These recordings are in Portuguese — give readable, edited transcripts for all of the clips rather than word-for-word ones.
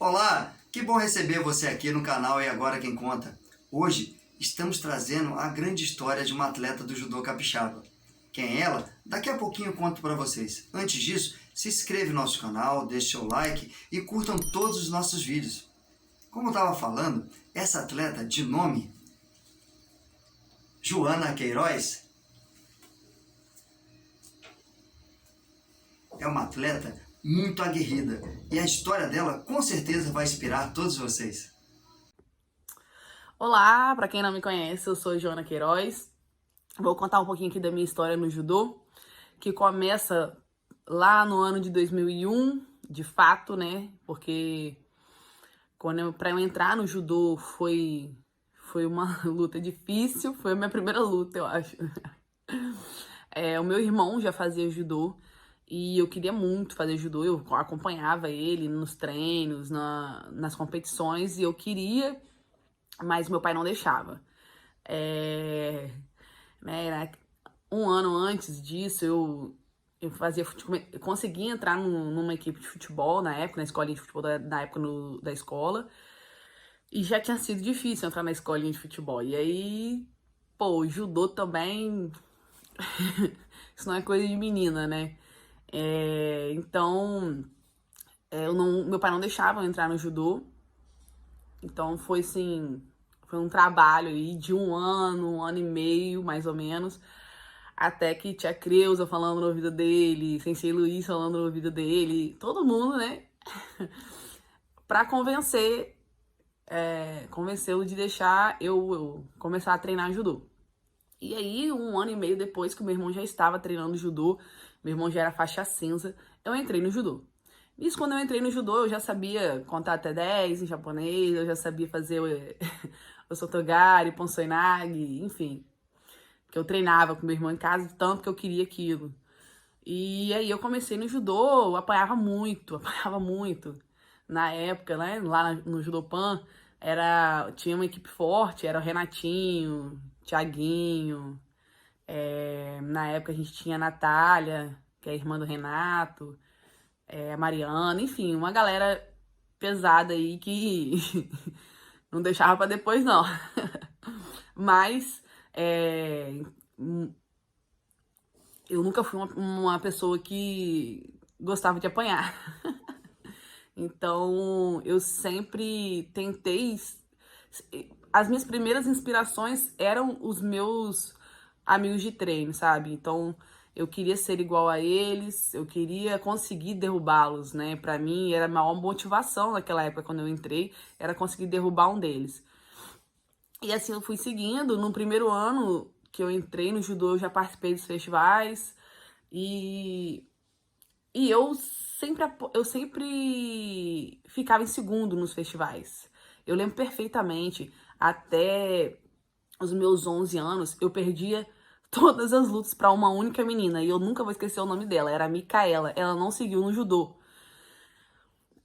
Olá, que bom receber você aqui no canal E Agora Quem Conta. Hoje estamos trazendo a grande história de uma atleta do judô capixaba. Quem é ela? Daqui a pouquinho eu conto para vocês. Antes disso, se inscreve no nosso canal, deixe seu like e curtam todos os nossos vídeos. Como eu estava falando, essa atleta de nome Joana Queiroz é uma atleta muito aguerrida e a história dela com certeza vai inspirar todos vocês. Olá, para quem não me conhece, eu sou Joana Queiroz. Vou contar um pouquinho aqui da minha história no judô, que começa lá no ano de 2001, de fato, né? Porque para eu entrar no judô foi uma luta difícil, foi a minha primeira luta, eu acho. O meu irmão já fazia judô e eu queria muito fazer judô, eu acompanhava ele nos treinos, nas competições e eu queria, mas meu pai não deixava. Né, um ano antes disso, eu fazia eu consegui entrar numa equipe de futebol na época, na escolinha de futebol na época da escola, e já tinha sido difícil entrar na escolinha de futebol. E aí, pô, judô também, isso não é coisa de menina, né? Então, meu pai não deixava eu entrar no judô, então foi assim, foi um trabalho aí de um ano e meio, mais ou menos, até que tia Creuza falando no ouvido dele, Sensei Luiz falando no ouvido dele, todo mundo, né? Pra convencê-lo de deixar eu começar a treinar judô. E aí, um ano e meio depois que o meu irmão já estava treinando judô, meu irmão já era faixa cinza, eu entrei no judô. Isso, quando eu entrei no judô, eu já sabia contar até 10 em japonês, eu já sabia fazer o Sotogari, Ponsoinagi, enfim. Que eu treinava com meu irmão em casa, tanto que eu queria aquilo. E aí eu comecei no judô, eu apanhava muito, apanhava muito. Na época, né, lá no Judopan, tinha uma equipe forte, era o Renatinho, Thiaguinho. Na época a gente tinha a Natália, que é a irmã do Renato, a Mariana, enfim, uma galera pesada aí que não deixava pra depois, não. Mas eu nunca fui uma pessoa que gostava de apanhar. Então, eu sempre tentei. As minhas primeiras inspirações eram os meus amigos de treino, sabe? Então, eu queria ser igual a eles, eu queria conseguir derrubá-los, né? Pra mim, era a maior motivação naquela época, quando eu entrei, era conseguir derrubar um deles. E assim eu fui seguindo. No primeiro ano que eu entrei no judô, eu já participei dos festivais. E, e eu sempre ficava em segundo nos festivais. Eu lembro perfeitamente, até os meus 11 anos, eu perdia todas as lutas para uma única menina. E eu nunca vou esquecer o nome dela, era a Micaela. Ela não seguiu no judô.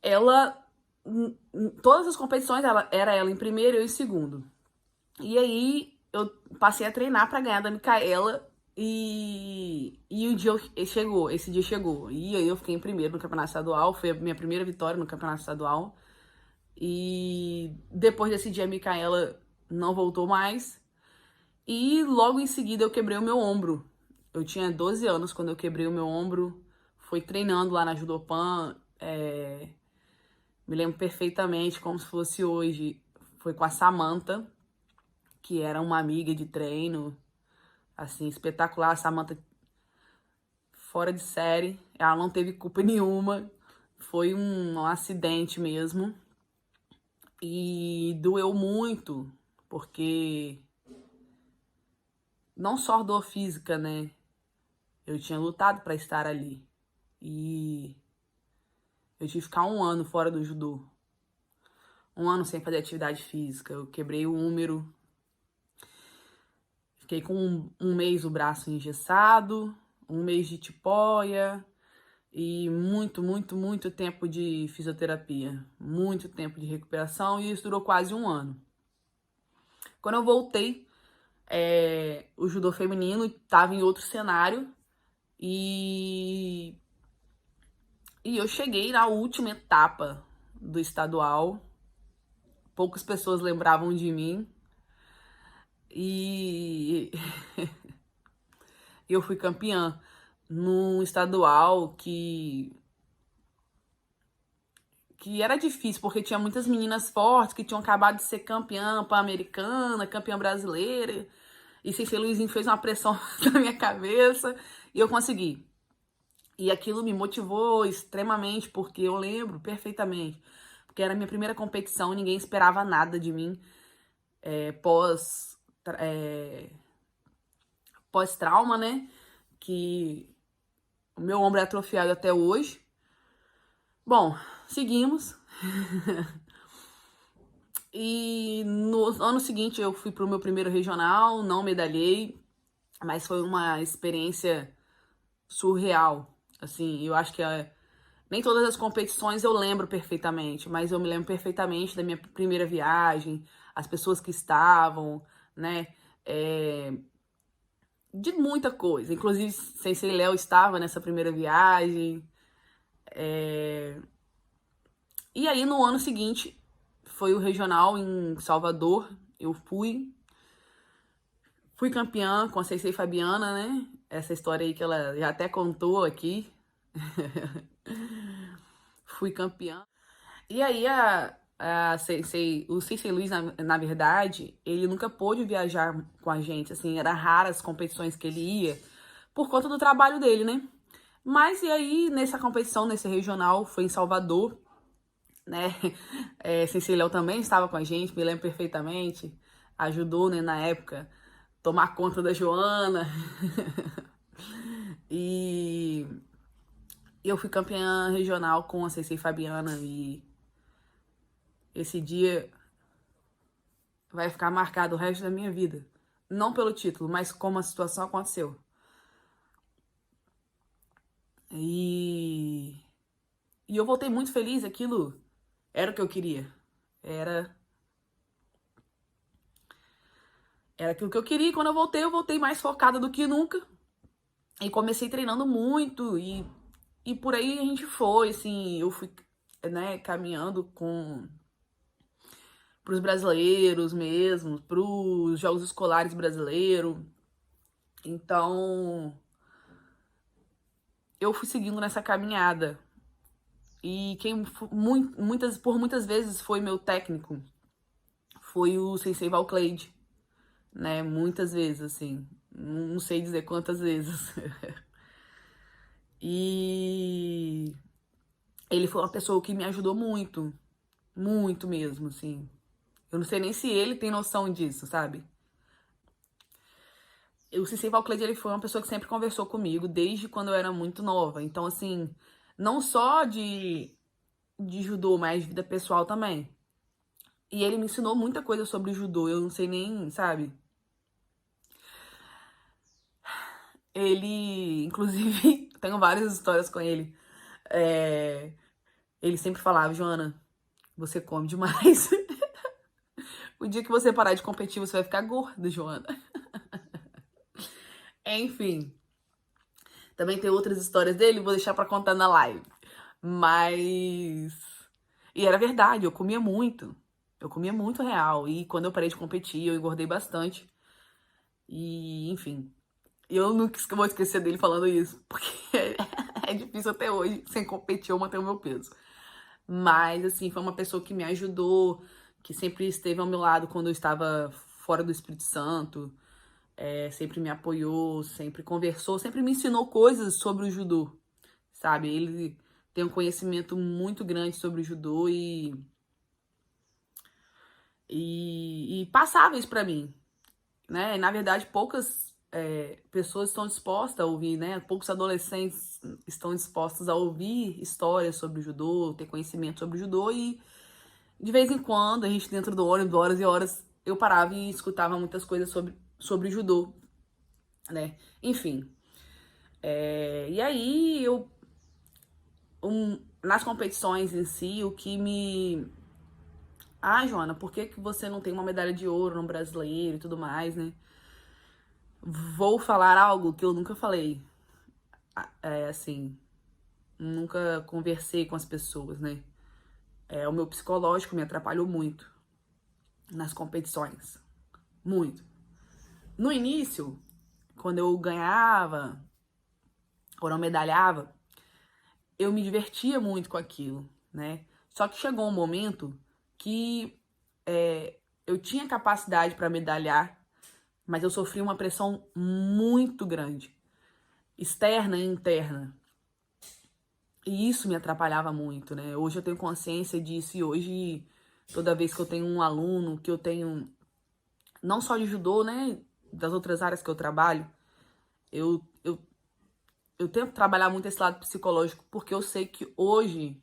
Ela, em todas as competições, era ela em primeiro e eu em segundo. E aí eu passei a treinar pra ganhar da Micaela e esse dia chegou. E aí eu fiquei em primeiro no campeonato estadual, foi a minha primeira vitória no campeonato estadual. E depois desse dia a Micaela não voltou mais. E logo em seguida eu quebrei o meu ombro. Eu tinha 12 anos quando eu quebrei o meu ombro. Foi treinando lá na Judopan. Me lembro perfeitamente, como se fosse hoje. Foi com a Samantha, que era uma amiga de treino, assim, espetacular. A Samantha, fora de série, ela não teve culpa nenhuma, foi um acidente mesmo. E doeu muito, porque não só dor física, né? Eu tinha lutado para estar ali. E eu tive que ficar um ano fora do judô. Um ano sem fazer atividade física. Eu quebrei o úmero. Fiquei com um mês o braço engessado, um mês de tipóia e muito tempo de fisioterapia. Muito tempo de recuperação e isso durou quase um ano. Quando eu voltei, o judô feminino estava em outro cenário e eu cheguei na última etapa do estadual. Poucas pessoas lembravam de mim. E eu fui campeã num estadual que era difícil, porque tinha muitas meninas fortes que tinham acabado de ser campeã pan-americana, campeã brasileira. E Sensei Luizinho fez uma pressão na minha cabeça e eu consegui. E aquilo me motivou extremamente, porque eu lembro perfeitamente. Porque era a minha primeira competição, ninguém esperava nada de mim. Pós-trauma, né? Que o meu ombro é atrofiado até hoje. Bom, seguimos. E no ano seguinte eu fui pro meu primeiro regional, não medalhei, mas foi uma experiência surreal. Assim, eu acho que nem todas as competições eu lembro perfeitamente, mas eu me lembro perfeitamente da minha primeira viagem, as pessoas que estavam, né? De muita coisa. Inclusive, Sensei Léo estava nessa primeira viagem. E aí, no ano seguinte, foi o regional em Salvador. Eu fui campeã com a Sensei Fabiana, né? Essa história aí que ela já até contou aqui. Fui campeã. E aí, o Sensei Luiz, na verdade, ele nunca pôde viajar com a gente. Assim, era raras as competições que ele ia, por conta do trabalho dele, né? Mas e aí, nessa competição, nesse regional, foi em Salvador, né? Sensei Léo também estava com a gente, me lembro perfeitamente. Ajudou, né, na época, tomar conta da Joana. E eu fui campeã regional com a Sensei Fabiana e esse dia vai ficar marcado o resto da minha vida. Não pelo título, mas como a situação aconteceu. E eu voltei muito feliz, aquilo era o que eu queria. Era aquilo que eu queria, e quando eu voltei mais focada do que nunca. E comecei treinando muito, e por aí a gente foi, assim, eu fui, né, caminhando pros brasileiros mesmo, pros Jogos Escolares brasileiros. Então, eu fui seguindo nessa caminhada. E quem por muitas vezes foi meu técnico foi o Sensei Valcleide, né? Muitas vezes, assim. Não sei dizer quantas vezes. E ele foi uma pessoa que me ajudou muito. Muito mesmo, assim. Eu não sei nem se ele tem noção disso, sabe? O Sensei Valcleide, ele foi uma pessoa que sempre conversou comigo desde quando eu era muito nova. Então, assim, não só de judô, mas de vida pessoal também. E ele me ensinou muita coisa sobre judô, eu não sei nem, sabe? Ele, inclusive, tenho várias histórias com ele. Ele sempre falava, Joana, você come demais. O dia que você parar de competir, você vai ficar gorda, Joana. Enfim. Também tem outras histórias dele, vou deixar pra contar na live. Mas... E era verdade, eu comia muito. Eu comia muito real. E quando eu parei de competir, eu engordei bastante. E, enfim. Eu nunca vou esquecer dele falando isso. Porque é difícil até hoje, sem competir, eu manter o meu peso. Mas, assim, foi uma pessoa que me ajudou, que sempre esteve ao meu lado quando eu estava fora do Espírito Santo. Sempre me apoiou, sempre conversou, sempre me ensinou coisas sobre o judô, sabe? Ele tem um conhecimento muito grande sobre o judô e passava isso pra mim, né? Na verdade, poucas pessoas estão dispostas a ouvir, né? Poucos adolescentes estão dispostos a ouvir histórias sobre o judô, ter conhecimento sobre o judô, e de vez em quando, a gente dentro do ônibus, horas e horas, eu parava e escutava muitas coisas sobre judô, né? Enfim. E aí, nas competições em si, o que me... Ah, Joana, por que você não tem uma medalha de ouro no brasileiro e tudo mais, né? Vou falar algo que eu nunca falei. Assim, nunca conversei com as pessoas, né? O meu psicológico me atrapalhou muito nas competições. Muito. No início, quando eu ganhava, ou não medalhava, eu me divertia muito com aquilo, né? Só que chegou um momento que eu tinha capacidade para medalhar, mas eu sofri uma pressão muito grande, externa e interna. E isso me atrapalhava muito, né? Hoje eu tenho consciência disso e hoje, toda vez que eu tenho um aluno, que eu tenho, não só de judô, né? Das outras áreas que eu trabalho, eu, eu, eu tento trabalhar muito esse lado psicológico, porque eu sei que hoje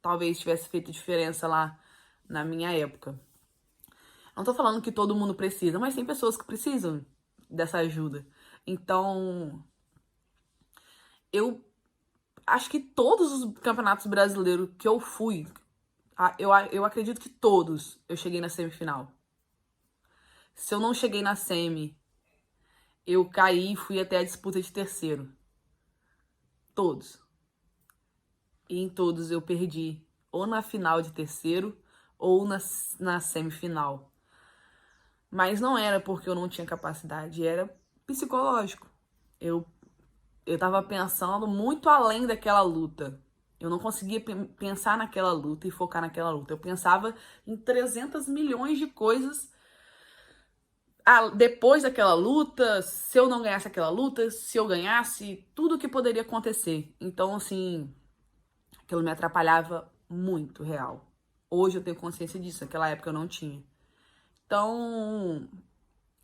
talvez tivesse feito diferença lá na minha época. Não tô falando que todo mundo precisa, mas tem pessoas que precisam dessa ajuda. Então, eu acho que todos os campeonatos brasileiros que eu fui, eu acredito que todos eu cheguei na semifinal. Se eu não cheguei na semi, eu caí e fui até a disputa de terceiro. Todos. E em todos eu perdi. Ou na final de terceiro, ou na semifinal. Mas não era porque eu não tinha capacidade, era psicológico. Eu, eu tava pensando muito além daquela luta. Eu não conseguia pensar naquela luta e focar naquela luta. Eu pensava em 300 milhões de coisas depois daquela luta, se eu não ganhasse aquela luta, se eu ganhasse, tudo que poderia acontecer. Então, assim, aquilo me atrapalhava muito, real. Hoje eu tenho consciência disso, naquela época eu não tinha. Então,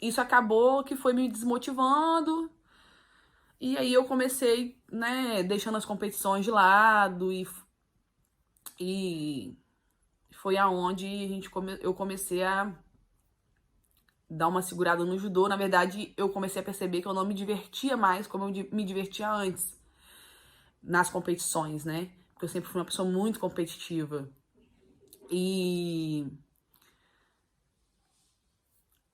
isso acabou que foi me desmotivando. E aí eu comecei, né, deixando as competições de lado e foi aonde eu comecei a dar uma segurada no judô. Na verdade, eu comecei a perceber que eu não me divertia mais como eu me divertia antes nas competições, né? Porque eu sempre fui uma pessoa muito competitiva. E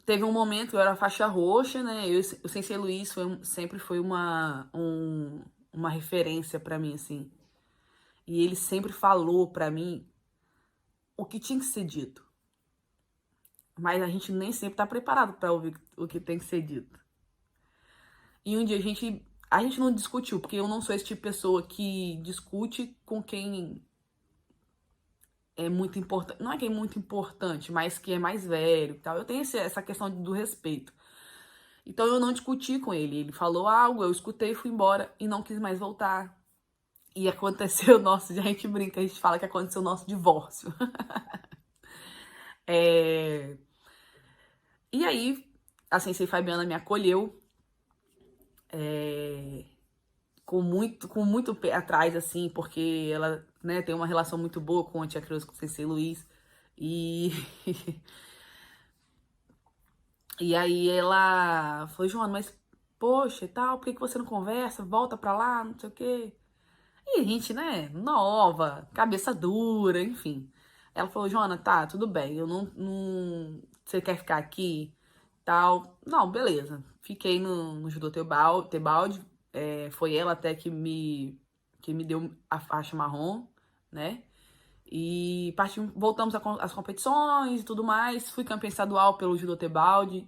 teve um momento que eu era faixa roxa, né? O Sensei Luiz sempre foi uma referência pra mim, assim. E ele sempre falou pra mim o que tinha que ser dito. Mas a gente nem sempre tá preparado pra ouvir o que tem que ser dito. E um dia a gente não discutiu, porque eu não sou esse tipo de pessoa que discute com quem é muito importante. Não é que é muito importante, mas que é mais velho e tal. Eu tenho essa questão do respeito. Então eu não discuti com ele. Ele falou algo, eu escutei, fui embora e não quis mais voltar. E aconteceu o nosso, a gente brinca, a gente fala que aconteceu o nosso divórcio. E aí, a Sensei Fabiana me acolheu com muito pé atrás, assim, porque ela, né, tem uma relação muito boa com a Tia Cruz, com o Sensei Luiz. E E aí ela falou, Joana, mas poxa e tal, por que você não conversa? Volta pra lá, não sei o quê. E a gente, né, nova, cabeça dura, enfim. Ela falou, Joana, tá, tudo bem, eu você quer ficar aqui, tal. Não, beleza. Fiquei no Judô Tebalde, foi ela até que me deu a faixa marrom, né? E voltamos às competições e tudo mais. Fui campeã estadual pelo Judô Tebalde.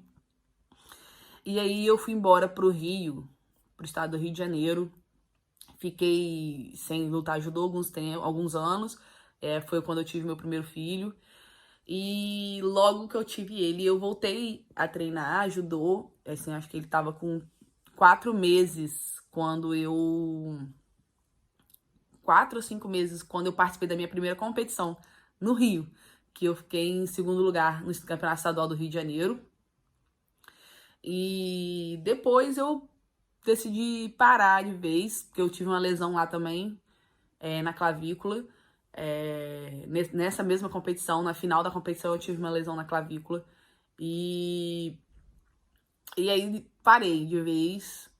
E aí eu fui embora pro Rio, pro estado do Rio de Janeiro. Fiquei sem lutar judô alguns anos. Foi quando eu tive meu primeiro filho. E logo que eu tive ele, eu voltei a treinar judô. Assim, acho que ele tava com 4 meses quando eu... 4 ou 5 meses quando eu participei da minha primeira competição no Rio. Que eu fiquei em segundo lugar no Campeonato Estadual do Rio de Janeiro. E depois eu decidi parar de vez, porque eu tive uma lesão lá também, na clavícula. Nessa mesma competição, na final da competição, eu tive uma lesão na clavícula. E aí parei de vez.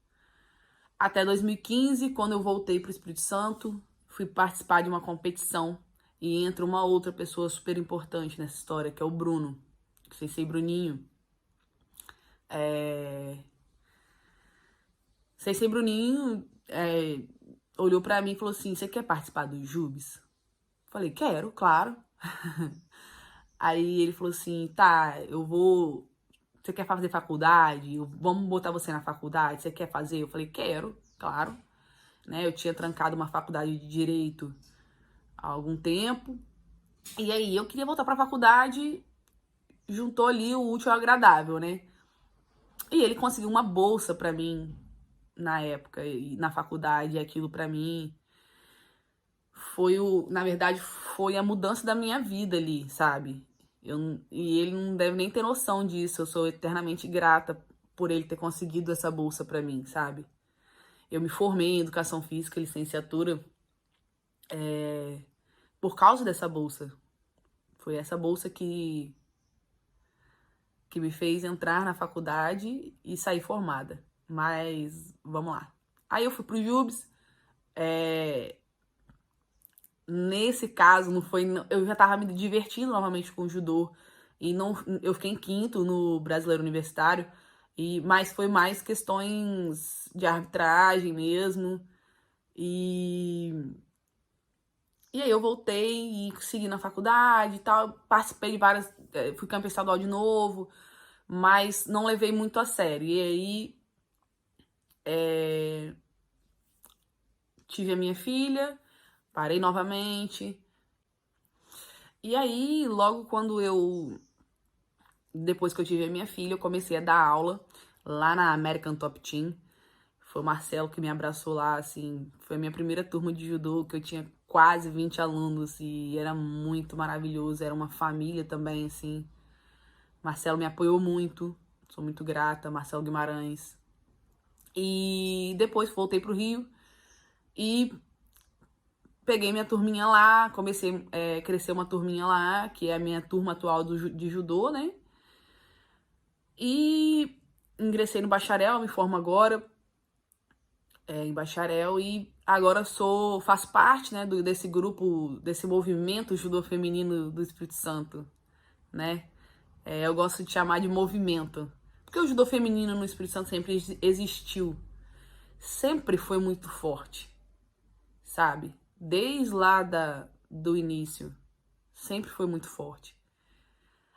Até 2015, quando eu voltei para o Espírito Santo, fui participar de uma competição. E entra uma outra pessoa super importante nessa história, que é o Bruno. O Sensei Bruninho. Sensei Bruninho olhou pra mim e falou assim, você quer participar dos Jubes? Falei, quero, claro. Aí ele falou assim, tá, você quer fazer faculdade? Vamos botar você na faculdade? Você quer fazer? Eu falei, quero, claro. Né? Eu tinha trancado uma faculdade de Direito há algum tempo. E aí eu queria voltar pra faculdade, juntou ali o útil ao agradável, né? E ele conseguiu uma bolsa pra mim na época, e na faculdade, e aquilo pra mim na verdade, foi a mudança da minha vida ali, sabe? E ele não deve nem ter noção disso. Eu sou eternamente grata por ele ter conseguido essa bolsa pra mim, sabe? Eu me formei em Educação Física, licenciatura, por causa dessa bolsa. Foi essa bolsa que me fez entrar na faculdade e sair formada. Mas, vamos lá. Aí eu fui pro JUBS. Nesse caso, não foi. Eu já tava me divertindo novamente com o judô. E não, eu fiquei em quinto no Brasileiro Universitário. Mas foi mais questões de arbitragem mesmo. E aí eu voltei e segui na faculdade e tal. Participei de várias. Fui campeã estadual de novo. Mas não levei muito a sério. E aí tive a minha filha, parei novamente. E aí, logo depois que eu tive a minha filha, eu comecei a dar aula lá na American Top Team. Foi o Marcelo que me abraçou lá, assim, foi a minha primeira turma de judô, que eu tinha quase 20 alunos e era muito maravilhoso, era uma família também, assim. Marcelo me apoiou muito, sou muito grata, Marcelo Guimarães. E depois voltei pro Rio e peguei minha turminha lá, comecei a crescer uma turminha lá, que é a minha turma atual de judô, né? E ingressei no bacharel, me formo agora em bacharel e agora faço parte, né, desse grupo, desse movimento judô feminino do Espírito Santo, né? Eu gosto de chamar de movimento, porque o judô feminino no Espírito Santo sempre existiu, sempre foi muito forte, sabe? Desde lá do início, sempre foi muito forte.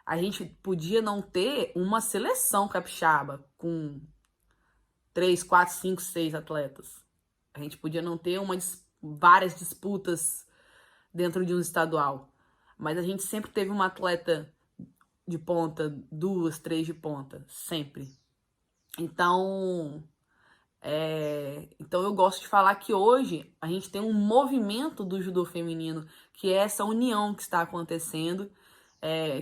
A gente podia não ter uma seleção capixaba com 3, 4, 5, 6 atletas. A gente podia não ter várias disputas dentro de um estadual. Mas a gente sempre teve uma atleta de ponta, 2, 3 de ponta, sempre. Então eu gosto de falar que hoje a gente tem um movimento do judô feminino, que é essa união que está acontecendo,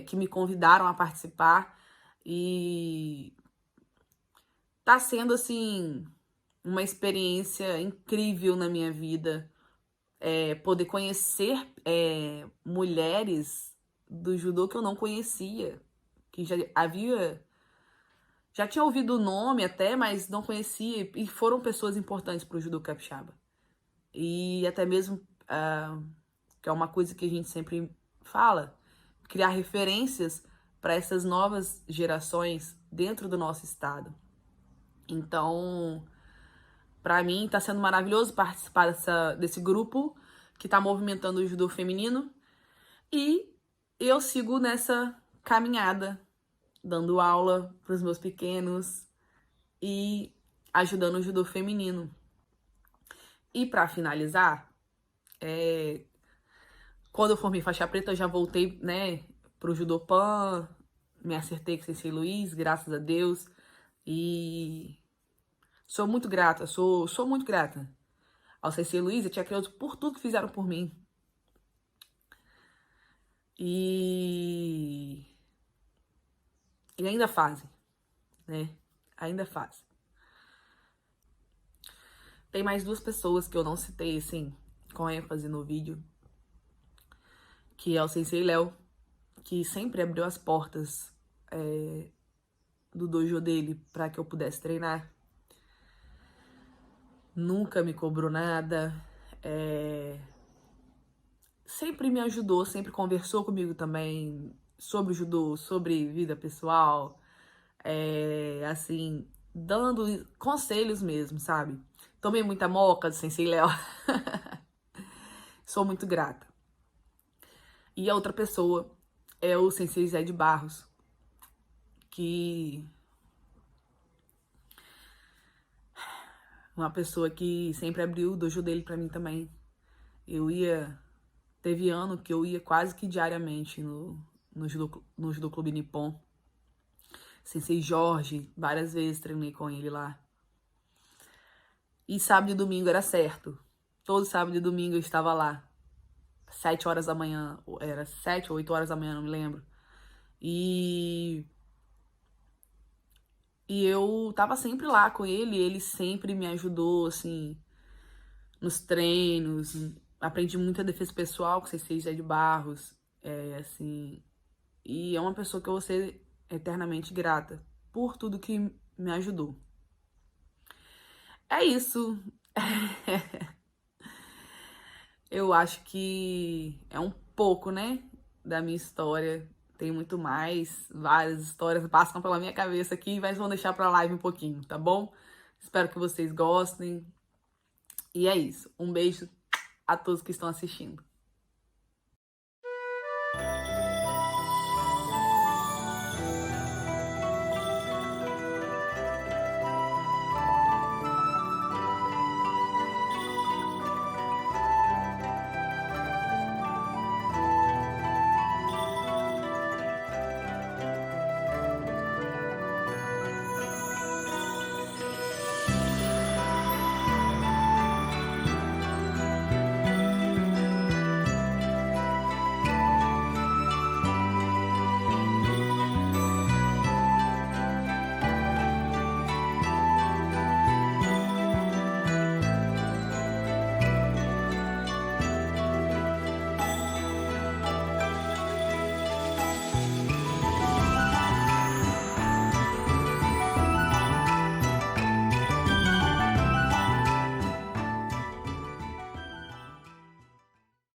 que me convidaram a participar e tá sendo assim uma experiência incrível na minha vida, poder conhecer mulheres do judô que eu não conhecia, que já tinha ouvido o nome até, mas não conhecia, e foram pessoas importantes para o judô capixaba. E até mesmo, que é uma coisa que a gente sempre fala, criar referências para essas novas gerações dentro do nosso estado. Então, para mim, está sendo maravilhoso participar desse grupo que está movimentando o judô feminino. E eu sigo nessa caminhada, dando aula para os meus pequenos e ajudando o judô feminino. E para finalizar, quando eu formei faixa preta, eu já voltei, né, pro Judô Pan, me acertei com o Sensei Luiz, graças a Deus. E sou muito grata, sou muito grata ao Sensei Luiz e Tia Creuza por tudo que fizeram por mim. E ainda fazem, né? Ainda fazem. Tem mais 2 pessoas que eu não citei, assim, com ênfase no vídeo, que é o Sensei Léo, que sempre abriu as portas do dojo dele para que eu pudesse treinar. Nunca me cobrou nada, sempre me ajudou, sempre conversou comigo também sobre o judô, sobre vida pessoal, assim, dando conselhos mesmo, sabe? Tomei muita moca do Sensei Léo. Sou muito grata. E a outra pessoa é o Sensei Zé de Barros, que uma pessoa que sempre abriu o dojo dele pra mim também. Teve ano que eu ia quase que diariamente no Judô Clube Nippon. Sensei Jorge, várias vezes treinei com ele lá. E sábado e domingo era certo. Todo sábado e domingo eu estava lá. 7 horas da manhã, era 7 ou 8 horas da manhã, não me lembro. E eu tava sempre lá com ele sempre me ajudou, assim, nos treinos. Aprendi muita defesa pessoal com o Sensei Zé de Barros, assim. E é uma pessoa que eu vou ser eternamente grata por tudo que me ajudou. É isso. Eu acho que é um pouco, né, da minha história. Tem muito mais, várias histórias passam pela minha cabeça aqui, mas vou deixar pra live um pouquinho, tá bom? Espero que vocês gostem. E é isso. Um beijo a todos que estão assistindo.